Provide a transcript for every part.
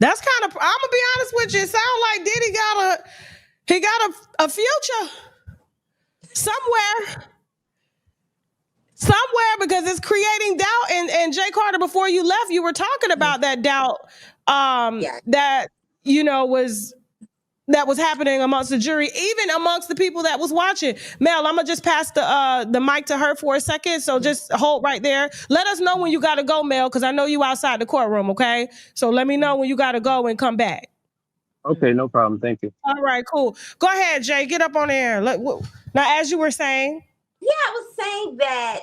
That's kind of. I'm gonna be honest with you. It sounds like Diddy got a future somewhere. Somewhere, because it's creating doubt. And Jay Carter, before you left, you were talking about that doubt Yeah. that was happening amongst the jury, even amongst the people that was watching. Mel, I'm gonna just pass the mic to her for a second. So just hold right there. Let us know when you gotta go, Mel, because I know you outside the courtroom. Okay, so let me know when you gotta go and come back. Okay, no problem. Thank you. All right, cool. Go ahead, Jay. Get up on air. Now, as you were saying. Yeah, I was saying that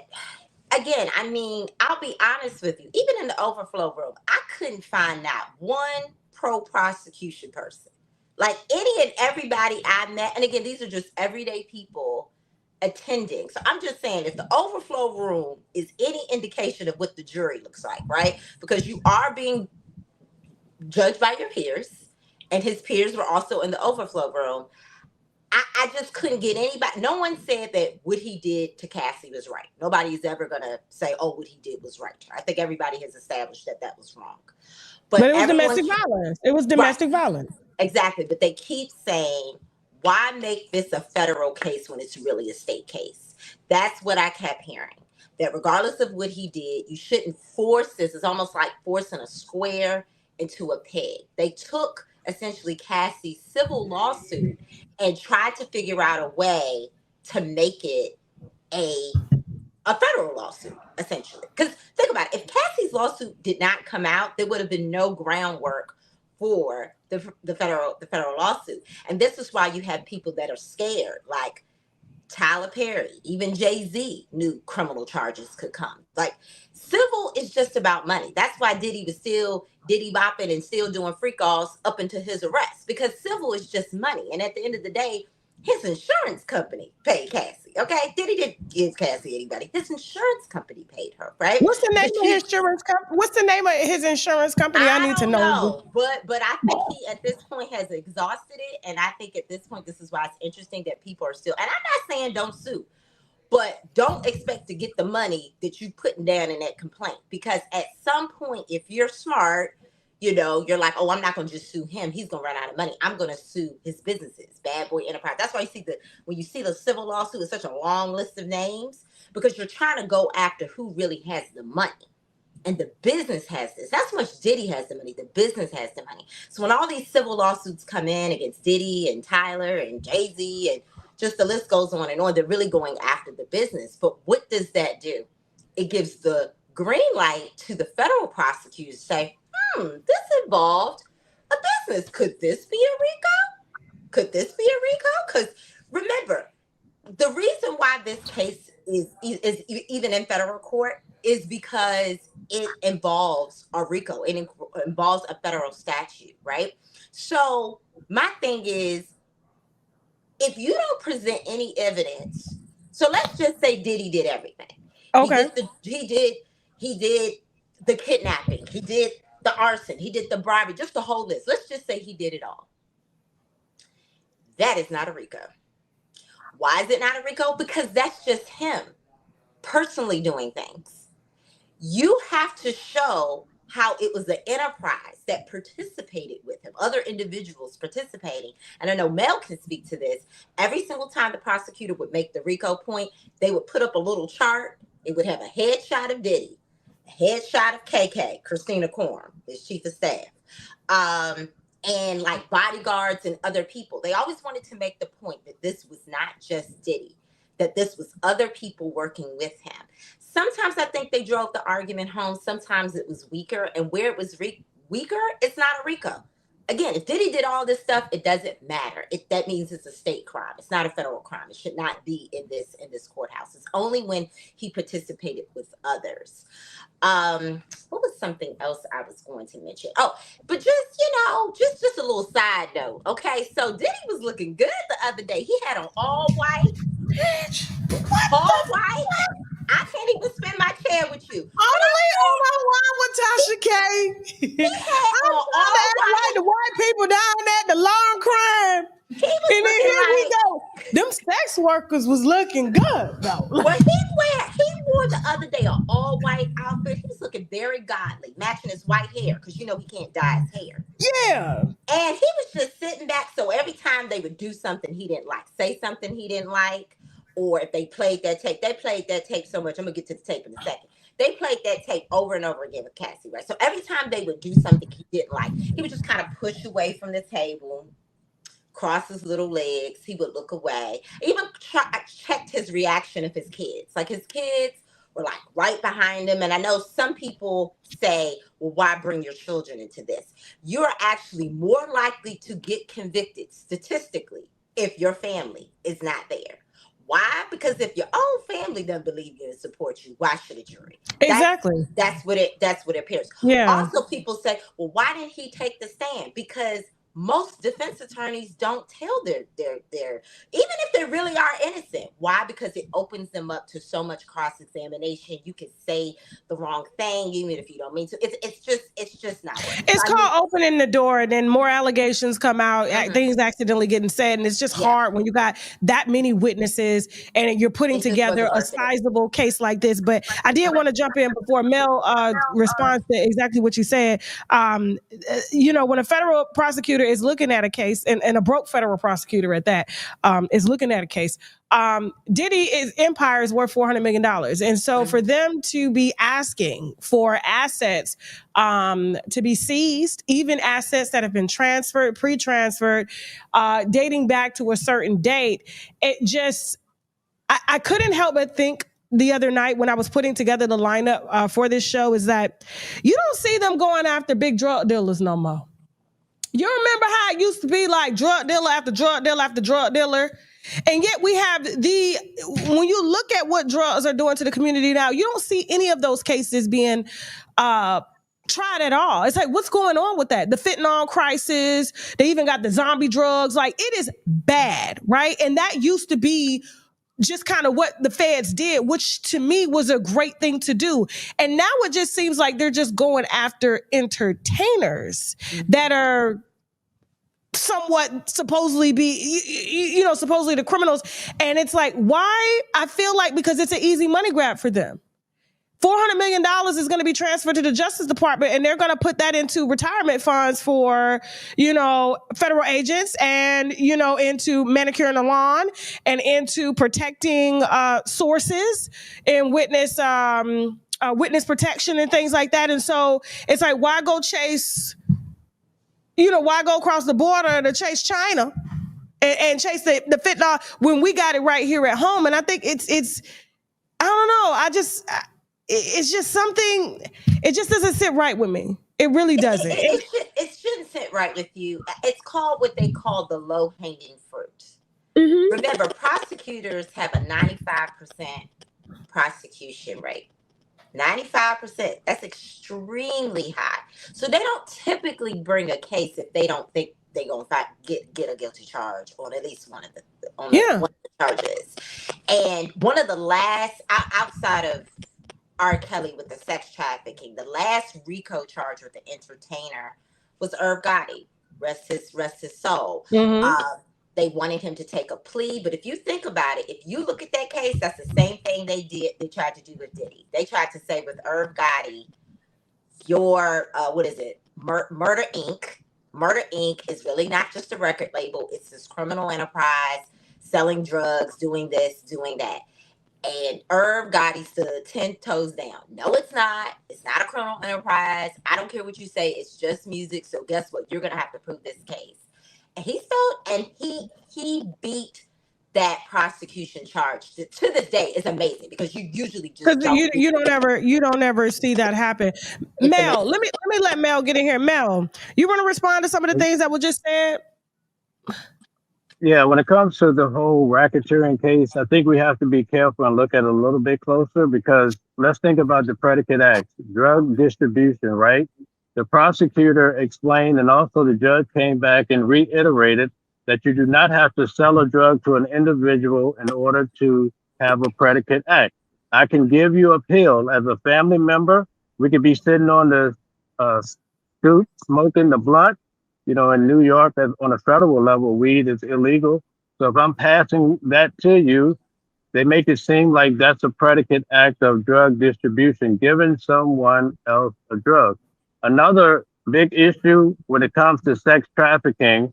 again. I mean, I'll be honest with you. Even in the overflow room, I couldn't find out one pro-prosecution person. Like any and everybody I met, and again, these are just everyday people attending. So I'm just saying, if the overflow room is any indication of what the jury looks like, right? Because you are being judged by your peers, and his peers were also in the overflow room. I just couldn't get anybody. No one said that what he did to Cassie was right. Nobody's ever going to say, oh, what he did was right. I think everybody has established that that was wrong. But it was domestic violence. It was domestic violence. Exactly. But they keep saying, why make this a federal case when it's really a state case? That's what I kept hearing. That regardless of what he did, you shouldn't force this. It's almost like forcing a square into a peg. They took essentially Cassie's civil lawsuit and tried to figure out a way to make it a federal lawsuit, essentially. Because think about it, if Cassie's lawsuit did not come out, there would have been no groundwork for the federal lawsuit. And this is why you have people that are scared, like Tyler Perry, even Jay-Z knew criminal charges could come. Like, civil is just about money. That's why Diddy was still Diddy bopping and still doing free calls up until his arrest, because civil is just money. And at the end of the day, his insurance company paid Cassie. Okay, Diddy didn't give Cassie anybody. His insurance company paid her, right? What's the name of his insurance company? What's the name of his insurance company? I need to know. But I think he at this point has exhausted it, and I think at this point this is why it's interesting that people are still. And I'm not saying don't sue, but don't expect to get the money that you putting down in that complaint, because at some point, if you're smart, you know, you're like, oh, I'm not going to just sue him. He's going to run out of money. I'm going to sue his businesses, Bad Boy Enterprise. That's why when you see the civil lawsuit, it's such a long list of names, because you're trying to go after who really has the money. And the business has this. That's much Diddy has the money. The business has the money. So when all these civil lawsuits come in against Diddy and Tyler and Jay-Z and just the list goes on and on, they're really going after the business. But what does that do? It gives the green light to the federal prosecutors to say, this involved a business. Could this be a RICO? Could this be a RICO? Because remember, the reason why this case is even in federal court is because it involves a RICO. It involves a federal statute, right? So my thing is, if you don't present any evidence, so let's just say Diddy did everything. Okay. He did the kidnapping. He did the arson. He did the bribery, just the whole list. Let's just say he did it all. That is not a RICO. Why is it not a RICO? Because that's just him personally doing things. You have to show how it was an enterprise that participated with him, other individuals participating. And I know Mel can speak to this. Every single time the prosecutor would make the RICO point, they would put up a little chart. It would have a headshot of Diddy, a headshot of KK, Christina Korn, his chief of staff, and like bodyguards and other people. They always wanted to make the point that this was not just Diddy, that this was other people working with him. Sometimes I think they drove the argument home. Sometimes it was weaker. And where it was weaker, it's not a RICO. Again, if Diddy did all this stuff, it doesn't matter. That means it's a state crime. It's not a federal crime. It should not be in this courthouse. It's only when he participated with others. What was something else I was going to mention? Oh, but just a little side note. Okay, so Diddy was looking good the other day. He had on all white. All white. I can't even spin my chair with you. Only on my wine with Tasha K. He had on all white. Like the white people down there, the long crime. He was and then here we go. Them sex workers was looking good though. Well, he wore wore the other day an all white outfit. He was looking very godly, matching his white hair because you know he can't dye his hair. Yeah. And he was just sitting back. So every time they would do something he didn't like, say something he didn't like, or if they played that tape so much. I'm gonna get to the tape in a second. They played that tape over and over again with Cassie, right? So every time they would do something he didn't like, he would just kind of push away from the table, cross his little legs. He would look away. Even checked his reaction of his kids. Like his kids were like right behind him. And I know some people say, well, why bring your children into this? You're actually more likely to get convicted statistically if your family is not there. Why? Because if your own family doesn't believe you and support you, why should a jury? Exactly. That's what it appears. Yeah. Also, people say, well, why didn't he take the stand? Because most defense attorneys don't tell their even if they really are innocent. Why? Because it opens them up to so much cross-examination. You can say the wrong thing even if you don't mean to. It's just not working. It's called opening the door, and then more allegations come out, things accidentally getting said, and it's just hard when you got that many witnesses and you're putting together a sizable case like this. But I did want to jump in before Mel responds to exactly what you said. You know, when a federal prosecutor is looking at a case, and a broke federal prosecutor at that, is looking at a case, Diddy empire is worth $400 million. And so for them to be asking for assets to be seized, even assets that have been transferred, pre-transferred, dating back to a certain date, it just, I couldn't help but think the other night when I was putting together the lineup for this show is that you don't see them going after big drug dealers no more. You remember how it used to be, like drug dealer after drug dealer after drug dealer? And yet we have when you look at what drugs are doing to the community now, you don't see any of those cases being tried at all. It's like, what's going on with that? The fentanyl crisis, they even got the zombie drugs. Like, it is bad, right? And that used to be just kind of what the feds did, which to me was a great thing to do. And now it just seems like they're just going after entertainers that are somewhat supposedly supposedly the criminals. And it's like, why? I feel like because it's an easy money grab for them. $400 million is going to be transferred to the Justice Department, and they're going to put that into retirement funds for, federal agents, and, into manicuring the lawn, and into protecting sources and witness protection and things like that. And so it's like, why go chase, why go across the border to chase China and chase the fentanyl when we got it right here at home? And I think it's I don't know. It's just something, it just doesn't sit right with me. It really doesn't. It shouldn't sit right with you. It's called what they call the low-hanging fruit. Mm-hmm. Remember, prosecutors have a 95% prosecution rate. 95%. That's extremely high. So they don't typically bring a case if they don't think they're going to get a guilty charge on at least one of the charges. And one of the last, outside of R. Kelly with the sex trafficking, the last RICO charge with the entertainer was Irv Gotti. Rest his soul. Mm-hmm. They wanted him to take a plea, but if you think about it, if you look at that case, that's the same thing they tried to do with Diddy. They tried to say with Irv Gotti, Murder Inc. Murder Inc. is really not just a record label. It's this criminal enterprise, selling drugs, doing this, doing that. And Irv Gotti stood 10 toes down. No, it's not. It's not a criminal enterprise. I don't care what you say. It's just music. So guess what? You're going to have to prove this case. And he beat that prosecution charge to this day. Is amazing because you usually just you don't ever see that happen. Mel, let me let Mel get in here. Mel, you want to respond to some of the things that were just said? Yeah, when it comes to the whole racketeering case, I think we have to be careful and look at it a little bit closer, because let's think about the predicate acts, drug distribution, right? The prosecutor explained, and also the judge came back and reiterated that you do not have to sell a drug to an individual in order to have a predicate act. I can give you a pill as a family member. We could be sitting on the stoop smoking the blunt. In New York, on a federal level, weed is illegal. So if I'm passing that to you, They make it seem like that's a predicate act of drug distribution, giving someone else a drug. Another big issue when it comes to sex trafficking,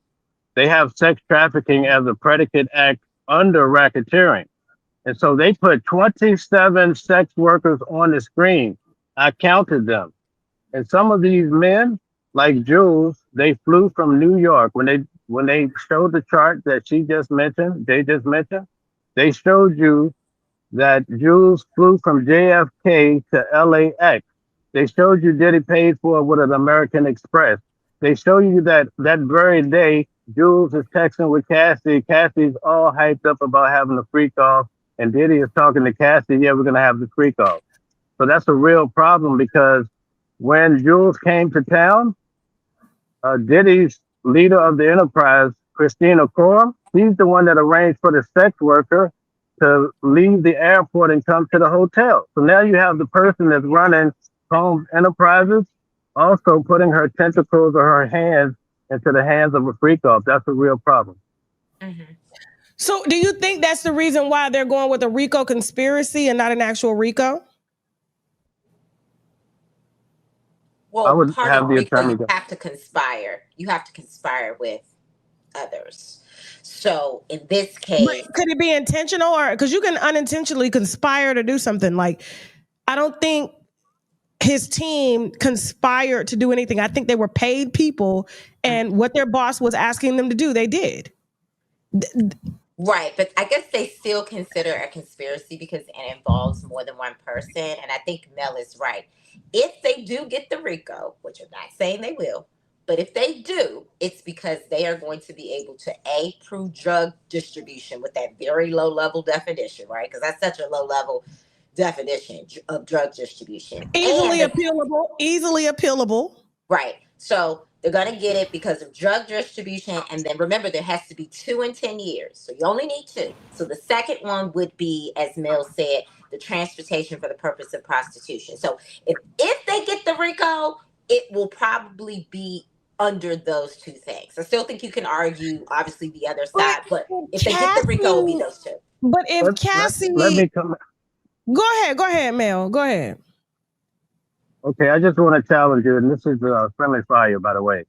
they have sex trafficking as a predicate act under racketeering. And so they put 27 sex workers on the screen. I counted them. And some of these men, like Jules, they flew from New York. When they showed the chart that they just mentioned, they showed you that Jules flew from JFK to LAX. They showed you Diddy paid for it with an American Express. They show you that that very day, Jules is texting with Cassie. Cassie's all hyped up about having a freak off, and Diddy is talking to Cassie. Yeah, we're gonna have the freak off. So that's a real problem because when Jules came to town, Diddy's leader of the enterprise, Christina Coram, she's the one that arranged for the sex worker to leave the airport and come to the hotel. So now you have the person that's running Combs Enterprises also putting her tentacles or her hands into the hands of a freak off. That's a real problem. Mm-hmm. So do you think that's the reason why they're going with a RICO conspiracy and not an actual RICO? I Well, would part have of the RICO, attorney you go. have to conspire. You have to conspire with others. So in this But case, could it be intentional, or because you can unintentionally conspire to do something? Like, I don't think his team conspired to do anything. I think they were paid people, and what their boss was asking them to do, they did. right, but I guess they still consider a conspiracy because it involves more than one person. And I think Mel is right. If they do get the RICO, which I'm not saying they will, but if they do, it's because they are going to be able to prove drug distribution with that very low level definition, right? Because that's such a low level definition of drug distribution, and Easily appealable, easily appealable. right. So they're going to get it because of drug distribution. And then remember, there has to be 2 in 10 years. So you only need 2. So the second one would be, as Mel said, the transportation for the purpose of prostitution. So if they get the RICO, it will probably be under those 2 things. I still think you can argue, obviously, the other But side. But if they get the RICO, it will be Cassie, those 2. but if Let Cassie, me come. go ahead, Mel, go ahead. Okay, I just want to challenge you, and this is friendly fire, by the way.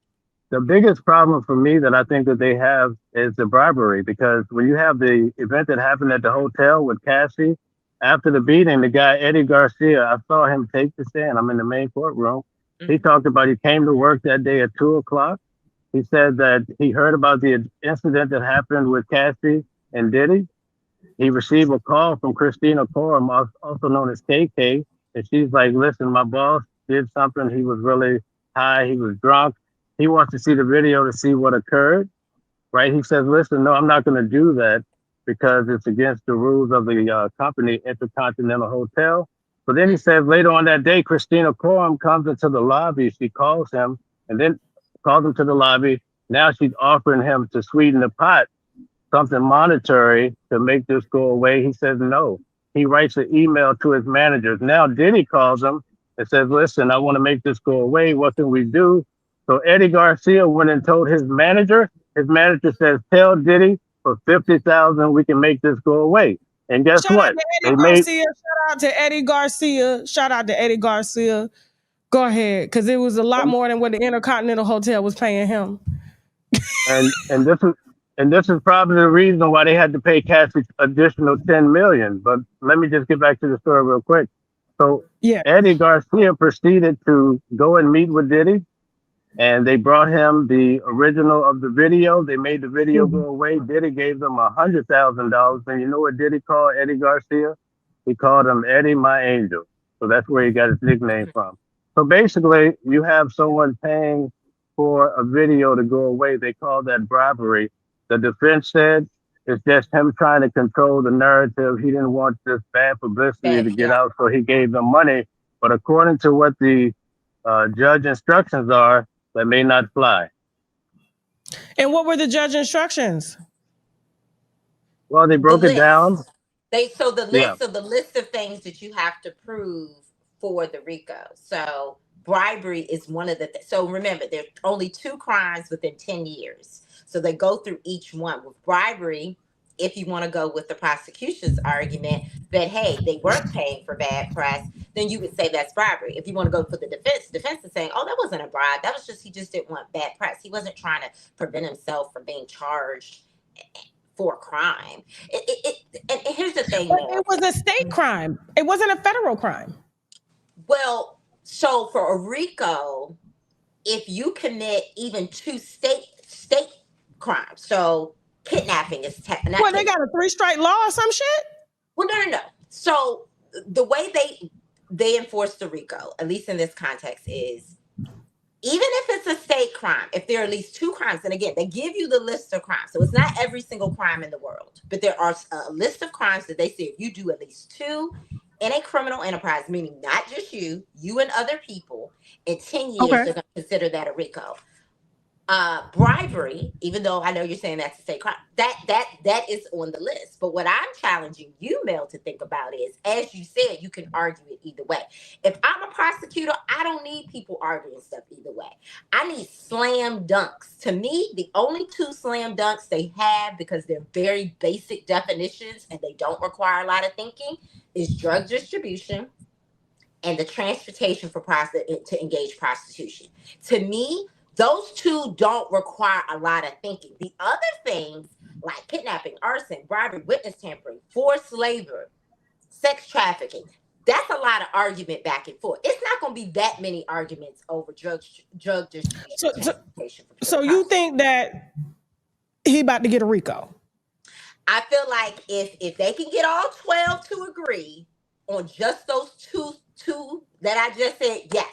The biggest problem for me that I think that they have is the bribery because when you have the event that happened at the hotel with Cassie, after the beating, the guy Eddie Garcia, I saw him take the stand. I'm in the main courtroom. He Mm-hmm. talked about he came to work that day at 2 o'clock. He said that he heard about the incident that happened with Cassie and Diddy. He received a call from Christina Coram, also known as KK, and she's like, "Listen, my boss did something. He was really high. He was drunk. He wants to see the video to see what occurred." Right? He says, "Listen, no, I'm not going to do that because it's against the rules of the company, Intercontinental Hotel." So then he says later on that day, Christina Coram comes into the lobby. She calls him and then calls him to the lobby. Now she's offering him to sweeten the pot, something monetary to make this go away. He says no. He writes an email to his managers. Now Diddy calls him and says, "Listen, I want to make this go away. What can we do?" So Eddie Garcia went and told his manager. His manager says, "Tell Diddy for 50,000 we can make this go away." And guess Shout out what? to They Eddie made Garcia. Shout out to Eddie Garcia. Shout out to Eddie Garcia. Go ahead, because it was a lot and more than what the Intercontinental Hotel was paying him. and this is probably the reason why they had to pay Cassie additional 10 million. But let me just get back to the story real quick. So Yeah. Eddie Garcia proceeded to go and meet with Diddy, and they brought him the original of the video. They made the video go Mhm. away. Diddy gave them $100,000, and you know what Diddy called Eddie Garcia? He called him Eddie, my angel. So that's where he got his nickname from. So basically, you have someone paying for a video to go away. They call that bribery. The defense said it's just him trying to control the narrative. He didn't want this bad publicity to get Yeah. out, so he gave them money. But according to what the judge instructions are, that may not fly. And what were the judge instructions? Well, they The broke it down. list. The Yeah. list of things that you have to prove for the RICO. So bribery is one of the so remember there are only 2 crimes within 10 years. So they go through each one. With bribery, if you want to go with the prosecution's argument that, hey, they weren't paying for bad press, then you would say that's bribery. If you want to go for the defense is saying, oh, that wasn't a bribe. That was just, he just didn't want bad press. He wasn't trying to prevent himself from being charged for a crime. And here's the thing, But it was a state crime. It wasn't a federal crime. Well, so for a RICO, if you commit even 2 state crimes, so kidnapping is Well, they got a 3-strike law or some shit? Well, no. So the way they enforce the RICO, at least in this context, is even if it's a state crime, if there are at least 2 crimes, and again, they give you the list of crimes. So it's not every single crime in the world, but there are a list of crimes that they say if you do at least 2 in a criminal enterprise, meaning not just you and other people, in 10 years, they're going to consider that a RICO. Bribery, even though I know you're saying that's a state crime, that is on the list. But what I'm challenging you, Mel, to think about is, as you said, you can argue it either way. If I'm a prosecutor, I don't need people arguing stuff either way. I need slam dunks. To me, the only 2 slam dunks they have, because they're very basic definitions and they don't require a lot of thinking, is drug distribution and the transportation for to engage prostitution. To me, those 2 don't require a lot of thinking. The other things, like kidnapping, arson, bribery, witness tampering, forced labor, sex trafficking, that's a lot of argument back and forth. It's not going to be that many arguments over drug distribution. So you think that he about to get a RICO? I feel like if they can get all 12 to agree on just those two that I just said, yes,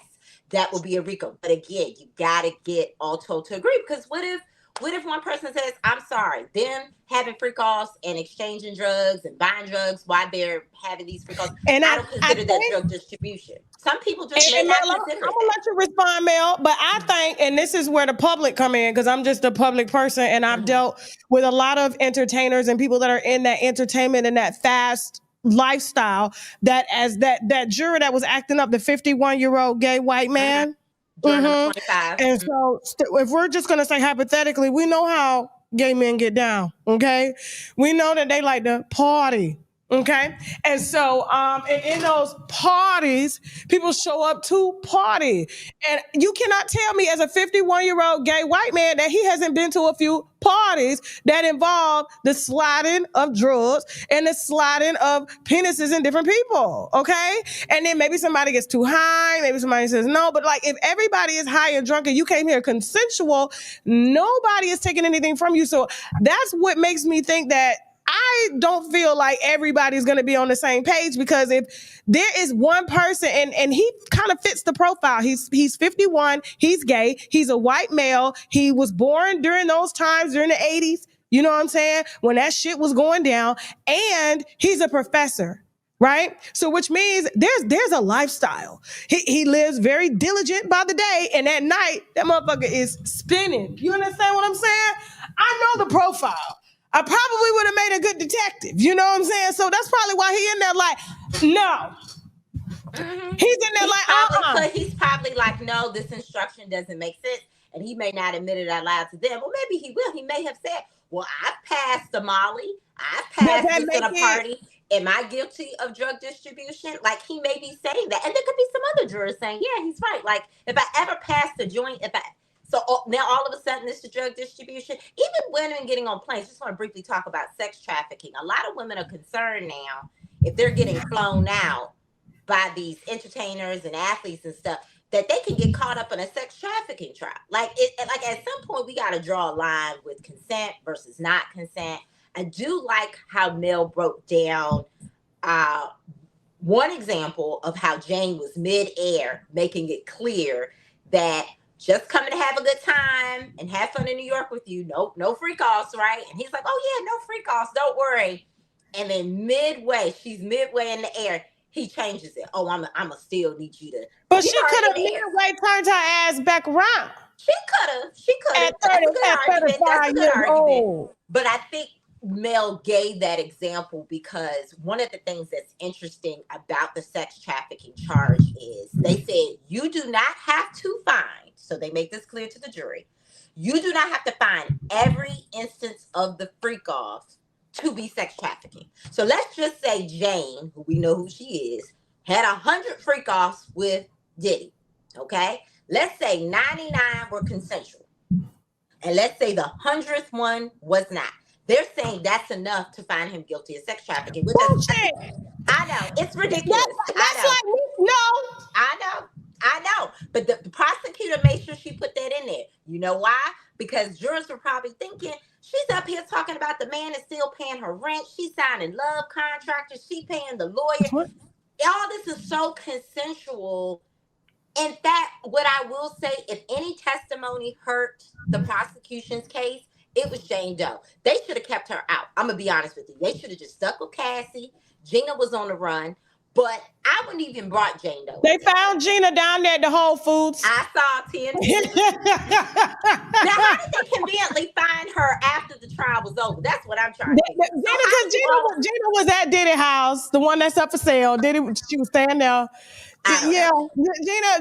that will be a RICO. But again, you gotta get all 12 to agree, because what if one person says, I'm sorry, them having free calls and exchanging drugs and buying drugs while they're having these free calls, and I don't consider that drug distribution. Some people just may not consider it. I'm gonna let you respond, Mel, but I think, and this is where the public come in, because I'm just a public person, and I've dealt with a lot of entertainers and people that are in that entertainment and that fast lifestyle, that as that juror that was acting up, the 51-year-old gay white man. Number 25. And so if we're just going to say hypothetically, we know how gay men get down, okay? We know that they like to party, okay? And so in those parties, people show up to party. And you cannot tell me as a 51-year-old gay white man that he hasn't been to a few parties that involve the sliding of drugs and the sliding of penises in different people, okay? And then maybe somebody gets too high, maybe somebody says no, but like if everybody is high and drunk and you came here consensual, nobody is taking anything from you. So that's what makes me think that I don't feel like everybody's going to be on the same page, because if there is one person and he kind of fits the profile, he's 51, he's gay, he's a white male, he was born during those times, during the 80s, you know what I'm saying, when that shit was going down, and he's a professor, right? So which means there's a lifestyle. He lives very diligent by the day, and at night, that motherfucker is spinning. You understand what I'm saying? I know the profile. I probably would have made a good detective. You know what I'm saying? So that's probably why he in there like, no. He's in there like, He's probably like, no, this instruction doesn't make sense. And he may not admit it out loud to them. Well, maybe he will. He may have said, well, I've passed the Molly. I've passed this in a party. Am I guilty of drug distribution? Like, he may be saying that. And there could be some other jurors saying, yeah, he's right. Like, if I ever passed the joint, so now all of a sudden it's the drug distribution. Even women getting on planes, just want to briefly talk about sex trafficking. A lot of women are concerned now, if they're getting flown out by these entertainers and athletes and stuff, that they can get caught up in a sex trafficking trial. Like at some point we got to draw a line with consent versus not consent. I do like how Mel broke down one example of how Jane was mid-air, making it clear that just coming to have a good time and have fun in New York with you. No free calls, right? And he's like, oh yeah, no free calls, don't worry. And then she's midway in the air, he changes it. Oh, I'ma still need you to. But she could have midway turned her ass back around. She could have. At 35 years old. But I think Mel gave that example because one of the things that's interesting about the sex trafficking charge is they said you do not have to find, so they make this clear to the jury, you do not have to find every instance of the freak off to be sex trafficking. So let's just say Jane, who we know who she is, had 100 freak offs with Diddy. Okay, let's say 99 were consensual, and let's say the 100th one was not. They're saying that's enough to find him guilty of sex trafficking, which is, I know, it's ridiculous. That's like, no. I know. But the prosecutor made sure she put that in there. You know why? Because jurors were probably thinking, she's up here talking about the man is still paying her rent. She's signing love contracts. She paying the lawyer. What? All this is so consensual. In fact, what I will say, if any testimony hurt the prosecution's case, it was Jane Doe. They should have kept her out. I'm going to be honest with you. They should have just stuck with Cassie. Gina was on the run. But I wouldn't even brought Jane Doe. They found Gina down there at the Whole Foods. I saw 10 Now, how did they conveniently find her after the trial was over? That's what I'm trying to think. Gina was at Diddy's house, the one that's up for sale. She was staying there. Yeah,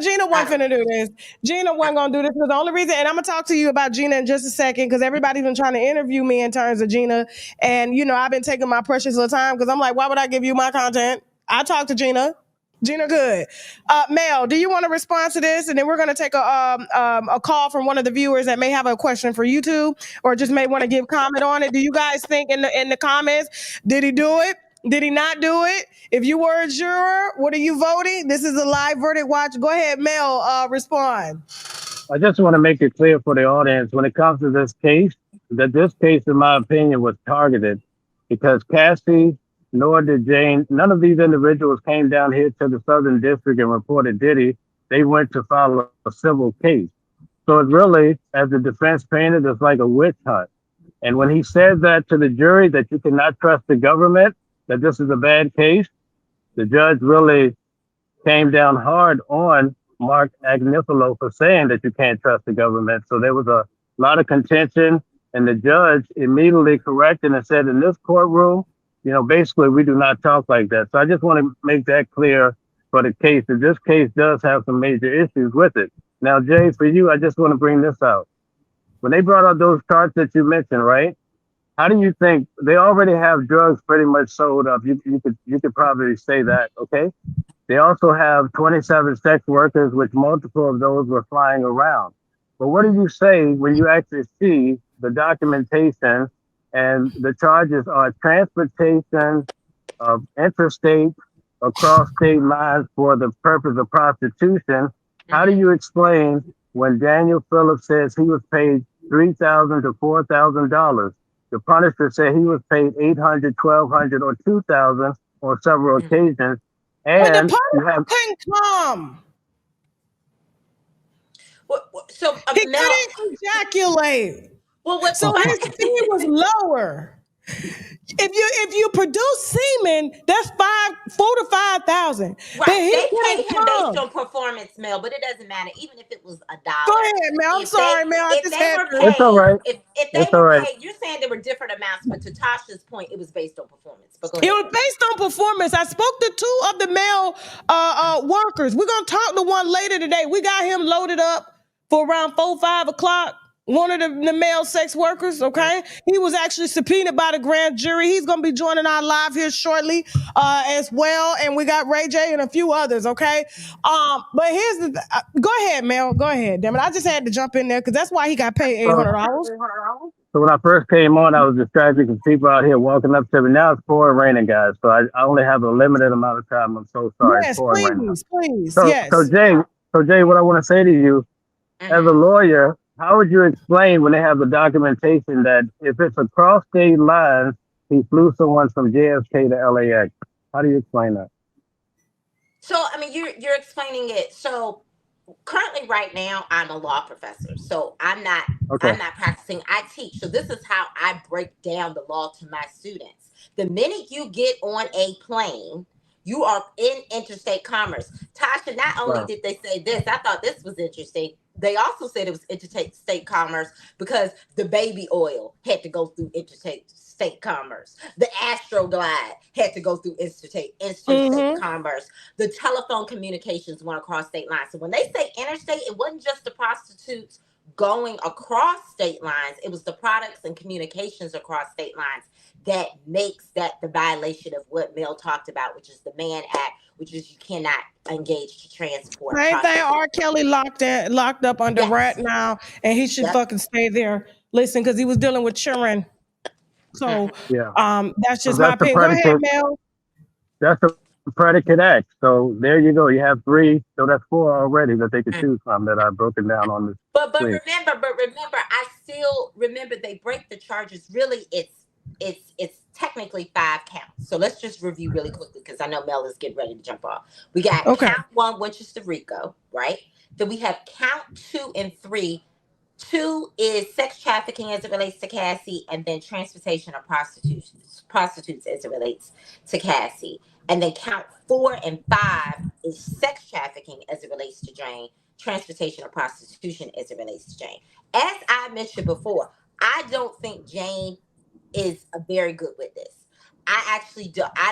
Gina wasn't finna do this. Gina wasn't gonna do this. The only reason, and I'm gonna talk to you about Gina in just a second, because everybody's been trying to interview me in terms of Gina, and I've been taking my precious little time because I'm like, why would I give you my content? I talked to Gina. Gina, good. Mel, do you want to respond to this? And then we're going to take a call from one of the viewers that may have a question for you two, or just may want to give comment on it. Do you guys think in the comments, did he do it? Did he not do it? If you were a juror, what are you voting? This is a live verdict watch. Go ahead, Mel, respond. I just want to make it clear for the audience, when it comes to this case, that this case, in my opinion, was targeted because Cassie, nor did Jane, none of these individuals came down here to the Southern District and reported Diddy. They went to file a civil case. So it really, as the defense painted, it's like a witch hunt. And when he said that to the jury, that you cannot trust the government, that this is a bad case, the judge really came down hard on Mark Agnifilo for saying that you can't trust the government. So there was a lot of contention, and the judge immediately corrected and said, in this courtroom, basically we do not talk like that. So I just want to make that clear for the case, that this case does have some major issues with it. Now, Jay, for you, I just want to bring this out. When they brought out those charts that you mentioned, right? How do you think they already have drugs pretty much sold up? You could probably say that, okay? They also have 27 sex workers, which multiple of those were flying around. But what do you say when you actually see the documentation and the charges are transportation of interstate across state lines for the purpose of prostitution? How do you explain when Daniel Phillips says he was paid $3,000 to $4,000? The Punisher said he was paid $800, $1,200, or $2,000 on several occasions. And the Punisher couldn't come. So he couldn't ejaculate. So his fee was lower. If you produce semen, that's $4,000 to $5,000. Right. They paid him based on performance, Mel, but it doesn't matter. Even if it was $1. Go ahead, Mel. I'm sorry, Mel. It's all right. If they were paid, you're saying there were different amounts, but to Tasha's point, it was based on performance. But it was based on performance. I spoke to two of the male workers. We're gonna talk to one later today. We got him loaded up for around 4, 5 o'clock. One of the male sex workers, okay? He was actually subpoenaed by the grand jury. He's going to be joining our live here shortly as well. And we got Ray J and a few others, okay? But here's go ahead, Mel. Go ahead, damn it. I just had to jump in there because that's why he got paid $800. So when I first came on, I was distracted because people out here walking up to me. Now it's pouring raining, guys. So I only have a limited amount of time. I'm so sorry. Yes, please. Yes. So Jay, what I want to say to you, as a lawyer, how would you explain when they have the documentation that if it's across state lines, he flew someone from JFK to LAX? How do you explain that? So, I mean, you're explaining it. So currently right now, I'm a law professor. So I'm not practicing. I teach. So this is how I break down the law to my students. The minute you get on a plane, you are in interstate commerce. Tasha, not only did they say this, I thought this was interesting. They also said it was interstate commerce because the baby oil had to go through interstate commerce. The Astroglide had to go through interstate commerce. The telephone communications went across state lines. So when they say interstate, it wasn't just the prostitutes going across state lines. It was the products and communications across state lines that makes that the violation of what Mel talked about, which is the Mann Act, which is you cannot engage to transport. Same thing. R. Kelly locked up under rat Yes. now, and he should Yep. fucking stay there. Listen, because he was dealing with children. So, Yeah. that's So just my that's the opinion. Go ahead, predicate. Mel. That's the predicate act. So there you go. You have 3. So that's 4 already that they could choose from that I've broken down on this But screen. remember, I still remember they break the charges. Really, it's technically 5 counts. So let's just review really quickly because I know Mel is getting ready to jump off. We got count 1, which is the RICO, right? Then we have count 2 and 3. 2 is sex trafficking as it relates to Cassie, and then transportation of prostitutes as it relates to Cassie. And then count 4 and 5 is sex trafficking as it relates to Jane, transportation of prostitution as it relates to Jane. As I mentioned before, I don't think Jane is a very good witness. I actually do. I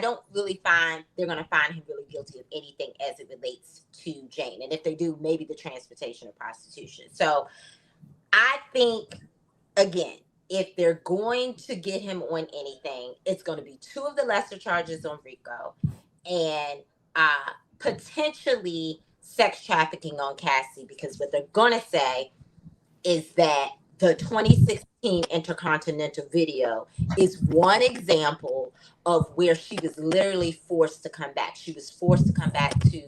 don't really find they're going to find him really guilty of anything as it relates to Jane. And if they do, maybe the transportation of prostitution. So I think, again, if they're going to get him on anything, it's going to be 2 of the lesser charges on RICO and potentially sex trafficking on Cassie, because what they're going to say is that the 2016 Intercontinental video is one example of where she was literally forced to come back. She was forced to come back to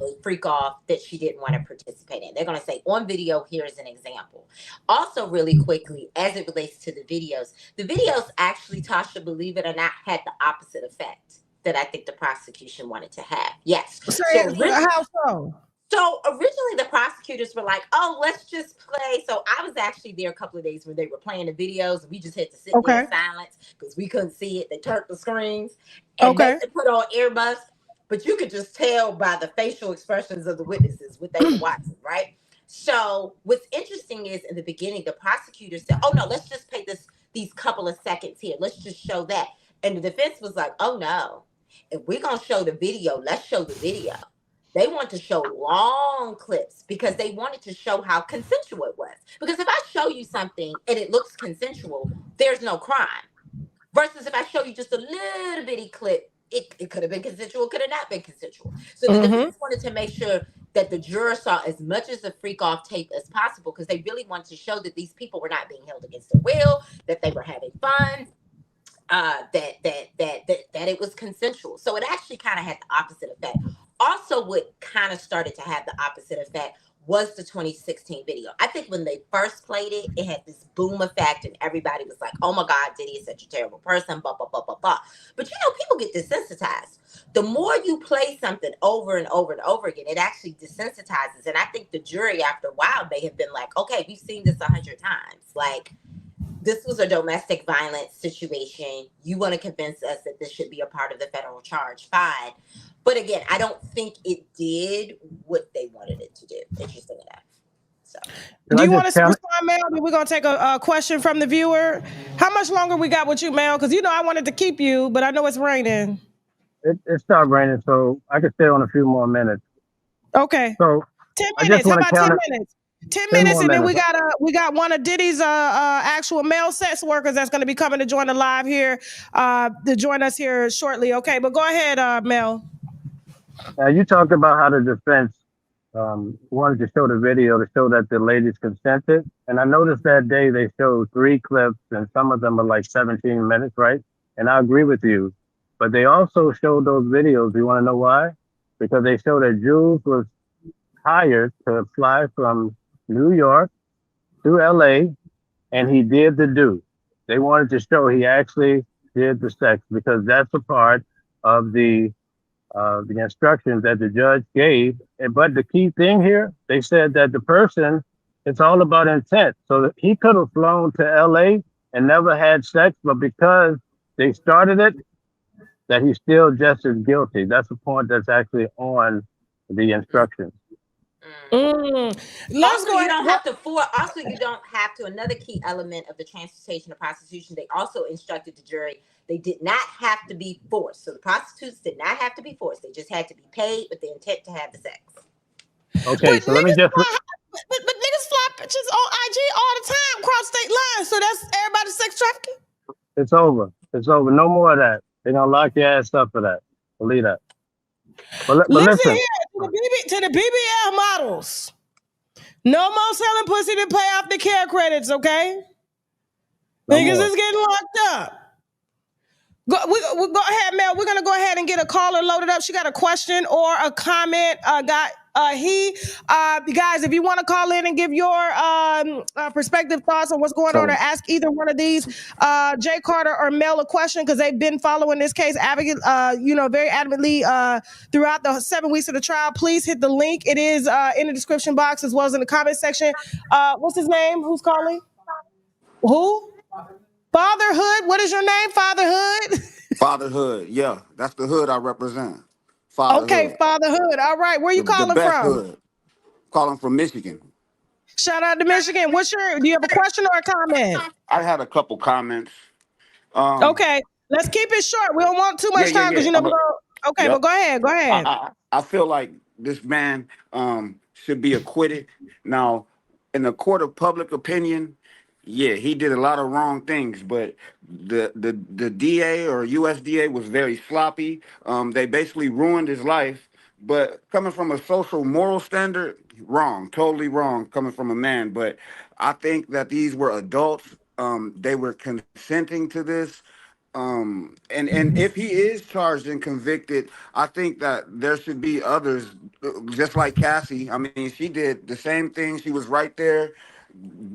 a freak off that she didn't want to participate in. They're going to say on video, here's an example. Also, really quickly, as it relates to the videos actually, Tasha, believe it or not, had the opposite effect that I think the prosecution wanted to have. Yes. How so? So originally the prosecutors were like, oh, let's just play. So I was actually there a couple of days where they were playing the videos. And we just had to sit there in silence because we couldn't see it. They turned the screens and they put on earbuds. But you could just tell by the facial expressions of the witnesses what they were watching, right? So what's interesting is in the beginning, the prosecutor said, oh, no, let's just play these couple of seconds here. Let's just show that. And the defense was like, oh, no, if we're going to show the video, let's show the video. They want to show long clips because they wanted to show how consensual it was. Because if I show you something and it looks consensual, there's no crime. Versus if I show you just a little bitty clip, it could have been consensual, could have not been consensual. So the defense wanted to make sure that the jurors saw as much as the freak off tape as possible because they really wanted to show that these people were not being held against their will, that they were having fun, that it was consensual. So it actually kind of had the opposite effect. Also, what kind of started to have the opposite effect was the 2016 video. I think when they first played it, it had this boom effect and everybody was like, oh my God, Diddy is such a terrible person, blah, blah, blah, blah, blah. But people get desensitized. The more you play something over and over and over again, it actually desensitizes. And I think the jury, after a while, may have been like, okay, we've seen this 100 times. Like, this was a domestic violence situation. You want to convince us that this should be a part of the federal charge, fine. But again, I don't think it did what they wanted it to do. Interesting enough. So, do you want to respond, Mel? We're going to take a question from the viewer. How much longer we got with you, Mel? Because I wanted to keep you, but I know it's raining. It stopped raining, so I could stay on a few more minutes. Okay. So 10 minutes. How about 10 minutes? 10 minutes, and then we got one of Diddy's actual male sex workers that's going to be coming to join the live here, to join us here shortly. Okay, but go ahead, Mel. You talked about how the defense wanted to show the video to show that the ladies consented. And I noticed that day they showed 3 clips and some of them are like 17 minutes, right? And I agree with you. But they also showed those videos. You want to know why? Because they showed that Jules was hired to fly from New York to LA and he did the do. They wanted to show he actually did the sex because that's a part of the instructions that the judge gave. But the key thing here, they said that the person, it's all about intent. So that he could have flown to LA and never had sex, but because they started it, that he's still just as guilty. That's the point that's actually on the instructions. Also, you don't have to. Another key element of the transportation of prostitution, they also instructed the jury they did not have to be forced. So the prostitutes did not have to be forced. They just had to be paid with the intent to have the sex. Okay, so let me just. But niggas fly pictures on IG all the time, cross state lines. So that's everybody sex trafficking. It's over. It's over. No more of that. They're gonna lock your ass up for that. Believe that. But Listen listen, here to the BBL models. No more selling pussy to pay off the care credits, okay? no Niggas more. is getting locked up. Go ahead, Mel. We're gonna go ahead and get a caller loaded up. She got a question or a comment. Guys, if you want to call in and give your perspective thoughts on what's going on, or So ask either one of these, Jay Carter or Mel, a question, because they've been following this case very adamantly throughout the 7 weeks of the trial. Please hit the link. It is in the description box as well as in the comment section. What's his name? Who's calling? Who? Fatherhood. What is your name? Fatherhood. fatherhood, yeah, that's the hood I represent. Okay, Fatherhood, fatherhood. All right. Where you the calling best from? hood. Calling from Michigan. Shout out to Michigan. Do you have a question or a comment? I had a couple comments. Um, Okay. Let's keep it short. We don't want too yeah, much yeah, time because yeah. you know we're going. Okay, but Yep. go ahead. Go ahead. I feel like this man should be acquitted. Now, in the court of public opinion, yeah, he did a lot of wrong things, but the DA or USDA was very sloppy. They basically ruined his life. But coming from a social moral standard, wrong, totally wrong, coming from a man. But I think that these were adults. They were consenting to this. And if he is charged and convicted, I think that there should be others, just like Cassie. I mean, she did the same thing. She was right there,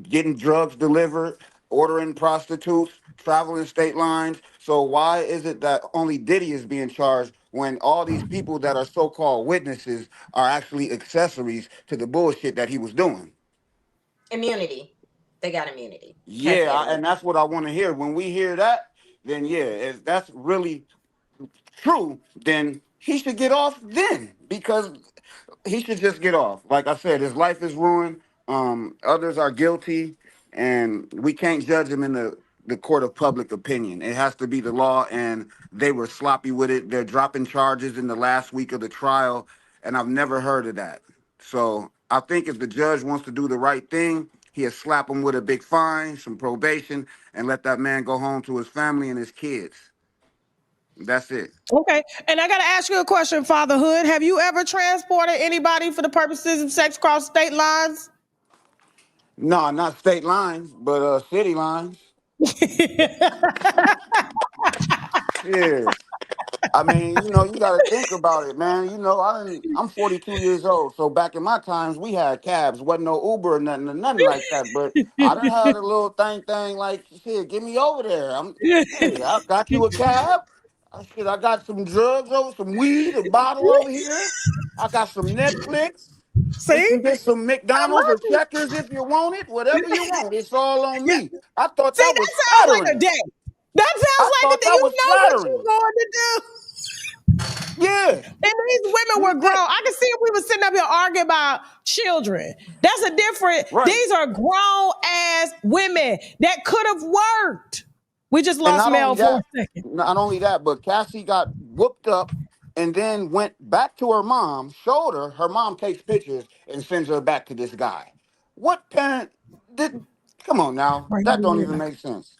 getting drugs delivered, ordering prostitutes, traveling state lines. So why is it that only Diddy is being charged when all these people that are so-called witnesses are actually accessories to the bullshit that he was doing? Immunity. They got immunity. Cassie Yeah, had and immunity. that's what I want to hear. When we hear that, then yeah, if that's really true, then he should get off then, because he should just get off. Like I said, his life is ruined. Others are guilty, and we can't judge him in the court of public opinion. It has to be the law, and they were sloppy with it. They're dropping charges in the last week of the trial, and I've never heard of that. So I think if the judge wants to do the right thing, he'll slap him with a big fine, some probation, and let that man go home to his family and his kids. That's it. Okay. And I got to ask you a question, Fatherhood. Have you ever transported anybody for the purposes of sex cross state lines? No, not state lines, but city lines. Yeah. I mean, you got to think about it, man. I'm 42 years old, so back in my times, we had cabs. Wasn't no Uber or nothing like that. But I done had a little thing like, shit, get me over there. Hey, I got you a cab. I got some drugs over, some weed, a bottle over here. I got some Netflix. We See? can get some I McDonald's or love you. Checkers if you want it. Whatever you want, it's all on me. I thought See, that that was sounds like a flattering. day. That sounds I like thought a day. that You was know what you're flattering. going to do. Yeah. And these women were grown. I can see if we were sitting up here arguing about children. That's a different, Right. these are grown ass women that could have worked. We just And lost Mel for a second. not only that, but Cassie got whooped up and then went back to her mom, showed her. Her mom takes pictures and sends her back to this guy. What parent did? Come on now, that don't even make sense.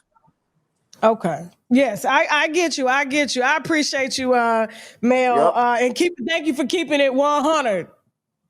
Okay. Yes, I get you. I get you. I appreciate you, Mel. Yep. And thank you for keeping it 100.